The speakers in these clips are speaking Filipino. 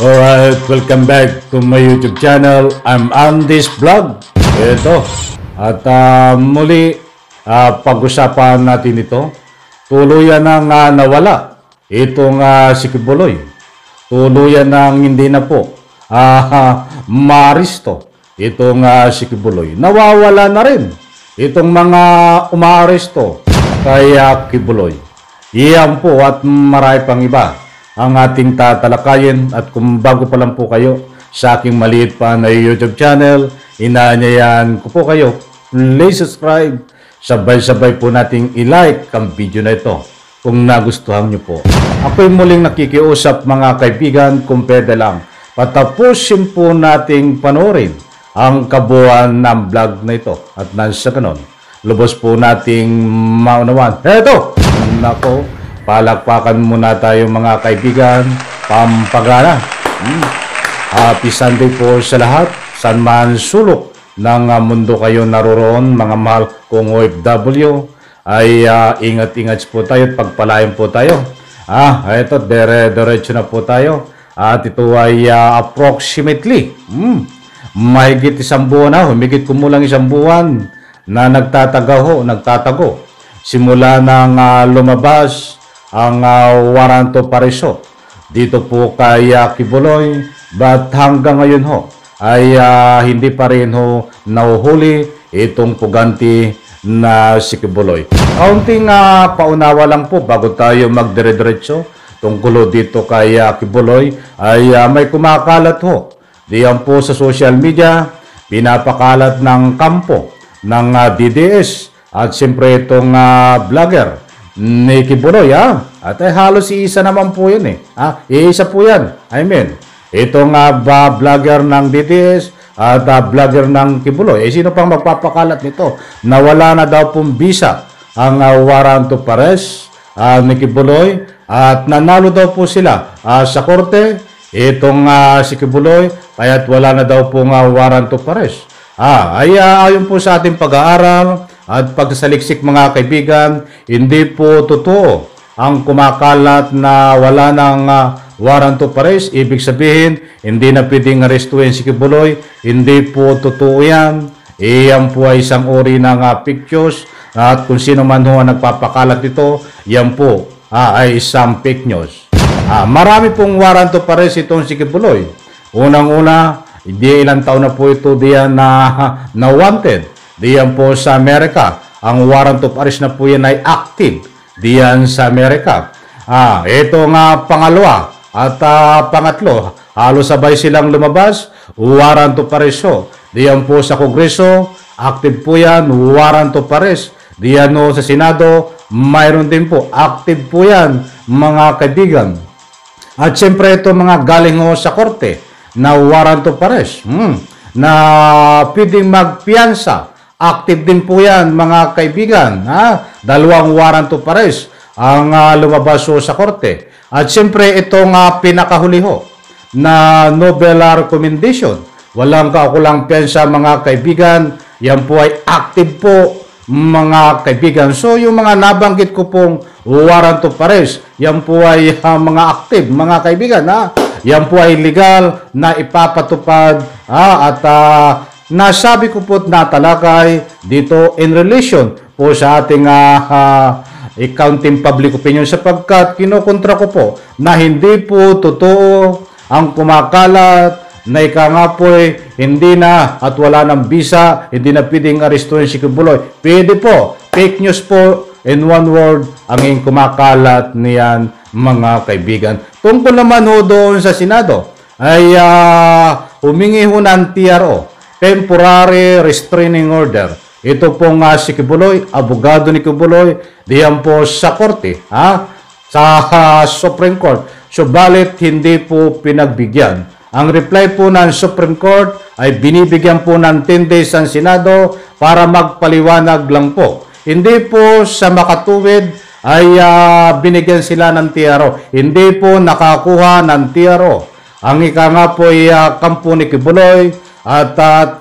Alright, welcome back to my YouTube channel. I'm Andy's Vlog. Ito. At muli, pag-usapan natin ito. Tuluyan nang nawala itong si Kibuloy. Tuluyan nang hindi na po maaresto itong si Kibuloy. Nawawala na rin itong mga umaaresto kay Kibuloy. Iyan po at marami pang iba ang ating tatalakayin. At kung bago pa lang po kayo sa aking maliit pa na YouTube channel, inaanyayan ko po kayo, please subscribe. Sabay-sabay po nating i-like ang video na ito kung nagustuhan nyo po. Ako'y muling nakikiusap mga kaibigan, kung pwede lang, patapusin po nating panoorin ang kabuuan ng vlog na ito. At nasa ganon, lubos po nating maunawan. Eto! Nako, palakpakan muna tayo mga kaibigan. Pampagana. Happy Sunday po sa lahat. San man sulok ng mundo kayo naroroon, mga mahal kong OFW, ay ingat-ingat po tayo at pagpalain po tayo. Ito, diretso na po tayo. At ito ay approximately mahigit isang buwan na, humigit kumulang isang buwan na nagtatago. Simula nang lumabas ang warrant of arrest dito po kay Kibuloy, but hanggang ngayon ho ay hindi pa rin ho nahuhuli itong puganti na si Kibuloy. Kaunting paunawa lang po bago tayo magdire-diretso tungkol dito kay Kibuloy, ay may kumakalat ho diyan po sa social media, pinapakalat ng kampo ng DDS at siyempre itong vlogger ni Kibuloy. At halos iisa naman po yun iisa po yan. Itong vlogger ng DDS at vlogger ng Kibuloy. Sino pang magpapakalat nito? Nawala na daw pong visa ang warrant of arrest ni Kibuloy at nanalo daw po sila sa korte. Itong si Kibuloy, kaya't wala na daw pong warrant of arrest. Ayon po sa ating pag-aaral at pagsasaliksik mga kaibigan, hindi po totoo ang kumakalat na wala ng warrant of arrest. Ibig sabihin, hindi na pwedeng arestuhin si Kibuloy. Hindi po totoo yan. Iyan po ay isang uri ng pictures. At kung sino man ho ang nagpapakalat ito, yan po ay isang fake news. Marami pong warrant of arrest itong si Kibuloy. Unang-una, di ilang taon na po ito diyan na wanted. Diyan po sa Amerika. Ang warrant of arrest na po yan ay active diyan sa Amerika. Ito nga pangalawa at pangatlo, halos sabay silang lumabas. Warrant of arrest ho diyan po sa Kongreso, active po yan, warrant of arrest. Diyan ho sa Senado, mayroon din po, active po yan mga kaibigan. At siyempre ito mga galing ho sa korte na warrant of arrest na pwedeng magpiyansa, active din po yan mga kaibigan. Dalawang warrant of arrest ang lumabas ho sa korte. At siyempre itong pinakahuli ho na Nobel recommendation, walang kaukulang piyansa mga kaibigan, yan po ay active po mga kaibigan. So yung mga nabanggit ko pong warrant of arrest, yan po ay mga active mga kaibigan. Yan po ay legal na ipapatupad at nasabi ko po na talakay dito in relation po sa ating accounting public opinion, sapagkat kinukontra ko po na hindi po totoo ang kumakalat na ika nga po hindi na at wala ng visa, hindi na pwedeng arestuhin si Kibuloy. Pwede po, fake news po, in one word, ang kumakalat niyan mga kaibigan. Tungkol naman ho doon sa Senado, ay humingi ho ng TRO, Temporary Restraining Order. Ito pong si Kibuloy, abogado ni Kibuloy, diyan po sa korte, sa Supreme Court. Subalit hindi po pinagbigyan. Ang reply po ng Supreme Court ay binibigyan po ng 10 days ang Senado para magpaliwanag lang po. Hindi po sa makatuwid ay binigyan sila ng TRO. Hindi po nakakuha ng TRO. Ang ika nga po ay kampo ni Kibuloy at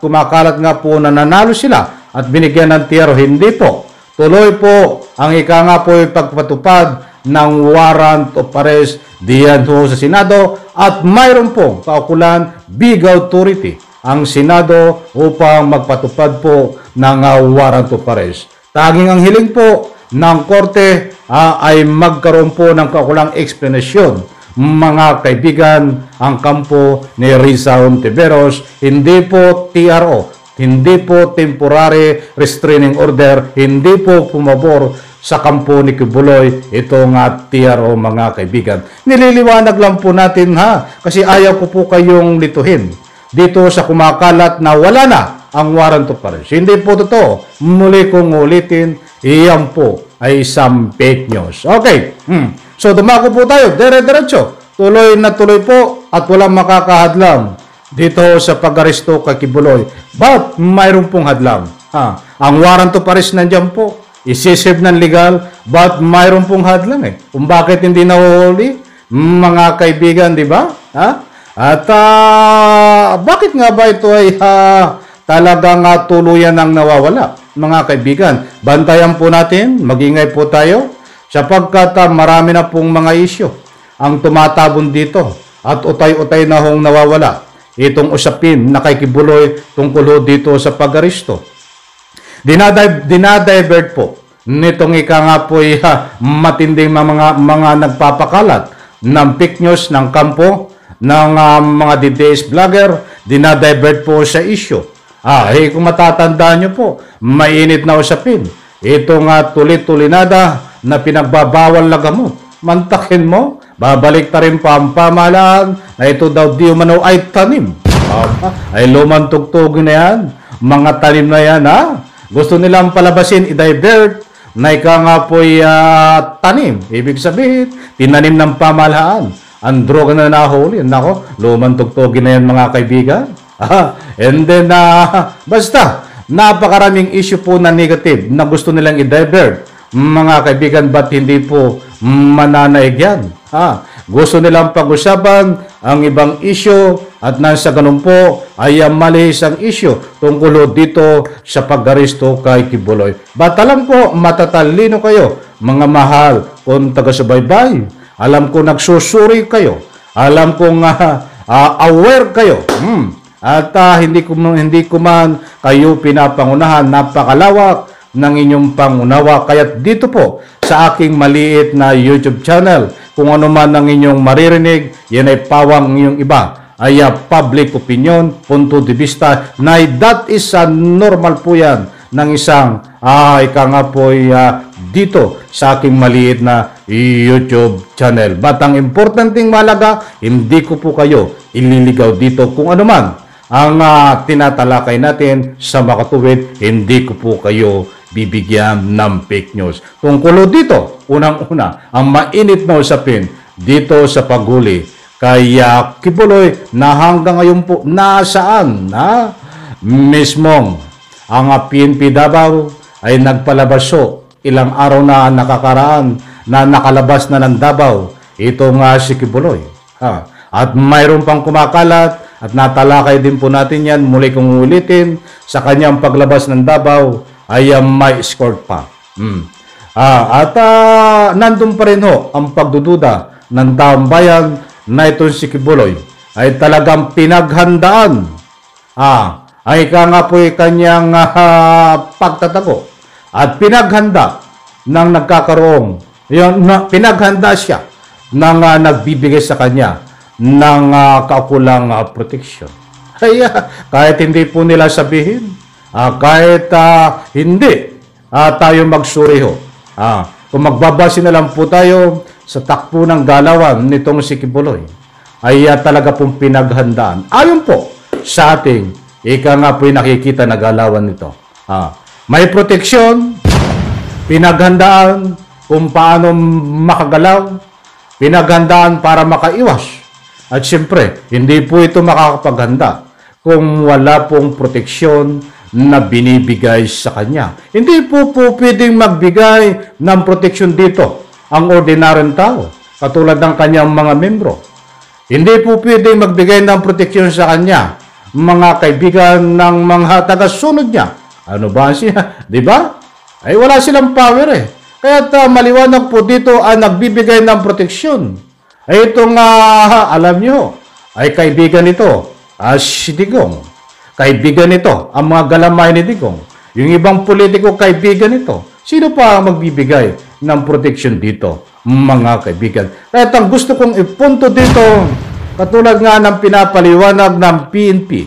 kumakalat nga po na nanalo sila at binigyan ng TRO. Hindi po. Tuloy po ang ika nga po ay pagpatupad ng warrant of arrest diyan ho sa Senado at mayroon pong kaukulan big authority ang Senado upang magpatupad po ng warrant of arrest. Tanging ang hiling po ng Korte ay magkaroon po ng kaukulang explanation. Mga kaibigan, ang kampo ni Risa Hontiveros, hindi po TRO, hindi po temporary restraining order, hindi po pumabor sa kampo ni Kibuloy itong TRO mga kaibigan. Nililiwanag lang po natin kasi ayaw ko po kayong lituhin dito sa kumakalat na wala na ang warrant of arrest. Hindi po totoo. Muli kong ulitin, iyan po ay isang fake news. Okay. So, dumako po tayo. Dire-diretso. Tuloy na tuloy po at walang makakahadlang dito sa pag-aresto kay Kibuloy. But, mayroon pong hadlang. Ang warrant of arrest nandiyan po. Isisave ng legal. But, mayroon pong hadlang eh. Kung bakit hindi nahuhuli, mga kaibigan, di ba? At bakit nga ba ito ay talagang tuluyan ang nawawala? Mga kaibigan, bantayan po natin, magingay po tayo sapagkat marami na pong mga isyu ang tumatabon dito at utay-utay na hong nawawala itong usapin na kay Kibuloy tungkol dito sa pag-aresto. Dinadivert po nitong ika nga po matinding mga nagpapakalat ng fake news ng kampo ng mga DDS vlogger, dinadivert po sa issue. Kung matatandaan nyo po, mainit na usapin. Ito nga tulit-tulinada na pinagbabawal na gamot. Mantakin mo, babalik ta rin pa ang pamahalaan na ito daw di umano ay tanim. Ay lumang tugtugin na yan. Mga tanim na yan, Gusto nilang palabasin, i-divert na ika nga po'y tanim. Ibig sabihin, tinanim ng pamahalaan. Ang droga na nahuli. Nako, lumang tugtugin na yan mga kaibigan. And then, basta, napakaraming issue po na negative na gusto nilang i-divert. Mga kaibigan, ba't hindi po mananaig yan? Gusto nilang pag-usapan ang ibang issue at nasa ganun po ay malihis ang issue tungkol dito sa pag-aresto kay Kibuloy. Ba't alam ko, matatalino kayo, mga mahal, kung taga-subaybay. Alam ko nagsusuri kayo. Alam kong aware kayo. At hindi ko man kayo pinapangunahan. Napakalawak ng inyong pangunawa. Kaya dito po sa aking maliit na YouTube channel, kung ano man ang inyong maririnig, yan ay pawang inyong iba. Ay public opinion, punto de vista, na that is normal po yan ng isang, ika nga po dito sa aking maliit na YouTube channel. But ang importanteng malaga, hindi ko po kayo ililigaw dito kung ano man ang tinatalakay natin sa makatuwid, hindi ko po kayo bibigyan ng fake news. Tungkol dito, unang-una, ang mainit na usapin dito sa paghuli kay Kibuloy na hanggang ngayon po nasaan mismong ang PNP Davao ay nagpalabaso ilang araw na nakakaraan na nakalabas na ng Davao itong si Kibuloy. At mayroon pang kumakalat at natalakay din po natin yan, muli kong ulitin, sa kanyang paglabas ng Davao ay may escort pa. Nandun pa rin ho ang pagdududa ng taong bayan na itong si Kibuloy ay talagang pinaghandaan. Ay ka nga po kanyang pagtatago at pinaghanda ng nagkakaroong, pinaghanda siya ng nagbibigay sa kanya ng kaukulang protection. Kahit hindi po nila sabihin, kahit hindi tayo magsuri ho. Kung magbabase na lang po tayo sa takbo ng galawan nitong si Kibuloy, ay talaga pong pinaghandaan. Ayon po sa ating, ika nga po nakikita na galawan nito. May proteksyon, pinaghandaan kung paano makagalaw, pinaghandaan para makaiwas. At siyempre, hindi po ito makakapaghanda kung wala pong proteksyon na binibigay sa kanya. Hindi po pwedeng magbigay ng proteksyon dito ang ordinaryong tao, katulad ng kanyang mga membro. Hindi po pwedeng magbigay ng proteksyon sa kanya, mga kaibigan ng mga taga-sunod niya. Ano ba siya? Di ba? Ay wala silang power eh. Kaya maliwanag po dito ang nagbibigay ng proteksyon. Ay itong alam nyo, ay kaibigan ito, si Digong. Kaibigan ito, ang mga galamay ni Digong. Yung ibang politiko, kaibigan ito. Sino pa ang magbibigay ng proteksyon dito, mga kaibigan? Kaya ang gusto kong ipunto dito, katulad nga ng pinapaliwanag ng PNP.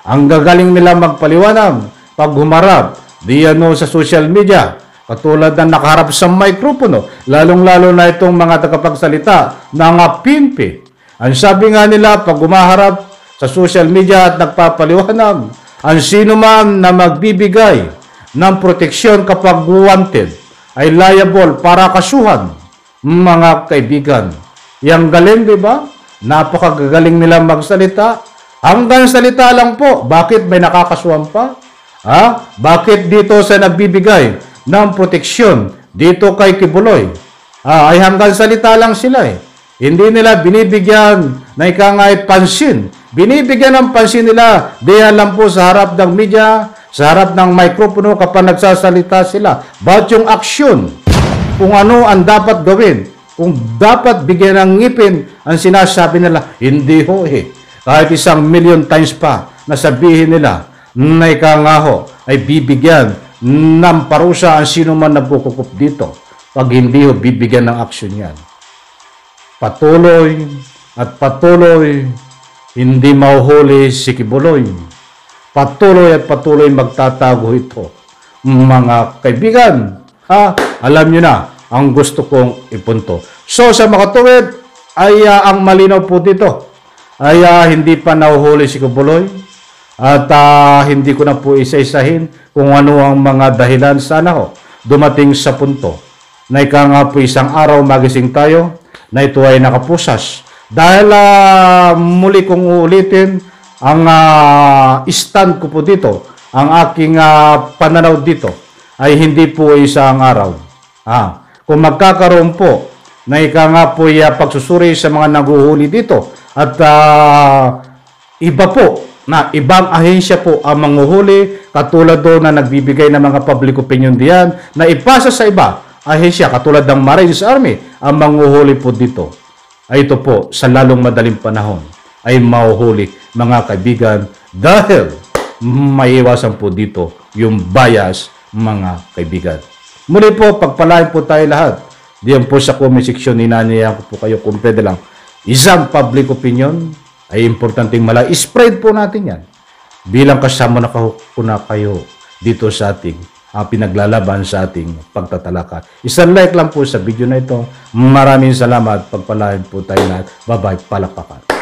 Ang gagaling nila magpaliwanag pag humarap diyan sa social media. Katulad ng nakaharap sa mikropono, lalong-lalo na itong mga tagapagsalita ng PNP. Ang sabi nga nila, pag umaharap sa social media at nagpapaliwanag, ang sino man na magbibigay ng proteksyon kapag wanted ay liable para kasuhan, mga kaibigan. Yang galing, di ba? Napakagaling nila magsalita. Hanggang salita lang po. Bakit may nakakasuhan pa? Bakit dito sa nagbibigay ng proteksyon dito kay Kibuloy? Ay hanggang salita lang sila eh. Hindi nila binibigyan na ikangay pansin. Binibigyan ng pansin nila diyan lang po sa harap ng media, sa harap ng mikropono kapag nagsasalita sila. But yung aksyon, kung ano ang dapat gawin, kung dapat bigyan ng ngipin ang sinasabi nila, hindi ho eh. Kahit 1,000,000 times pa na sabihin nila na ikangaho ay bibigyan ng parusa ang sino man nagkukukup dito pag hindi ho bibigyan ng aksyon yan. Patuloy at patuloy hindi mauhuli si Kibuloy. Patuloy at patuloy magtatago ito. Mga kaibigan, alam nyo na ang gusto kong ipunto. So sa makatuwid ay ang malinaw po dito ay hindi pa nahuhuli si Kibuloy at hindi ko na po isa-isahin kung ano ang mga dahilan. Sana ho dumating sa punto na ika nga po isang araw magising tayo na ito ay nakapusas. Dahil muli kong uulitin ang stand ko po dito, ang aking pananaw dito ay hindi po isang araw. Kung magkakaroon po na ika nga po pagsusuri sa mga naguhuli dito at iba po na ibang ahensya po ang manguhuli katulad doon na nagbibigay ng mga public opinion diyan na ipasa sa iba ahensya katulad ng Marines Army ang manguhuli po dito, ay ito po sa lalong madaling panahon ay mahuhuli, mga kaibigan, dahil maiiwasan po dito yung bias, mga kaibigan. Muli po, pagpalain po tayo lahat. Diyan po sa comment section, ninanayaan ko po kayo kung pwede lang. Isang public opinion ay importanteng spread po natin yan. Bilang kasama na kayo dito sa ating pinaglalaban sa ating pagtatalakay. Isang like lang po sa video na ito. Maraming salamat. Pagpalain po tayo lahat. Bye-bye. Palakpakan.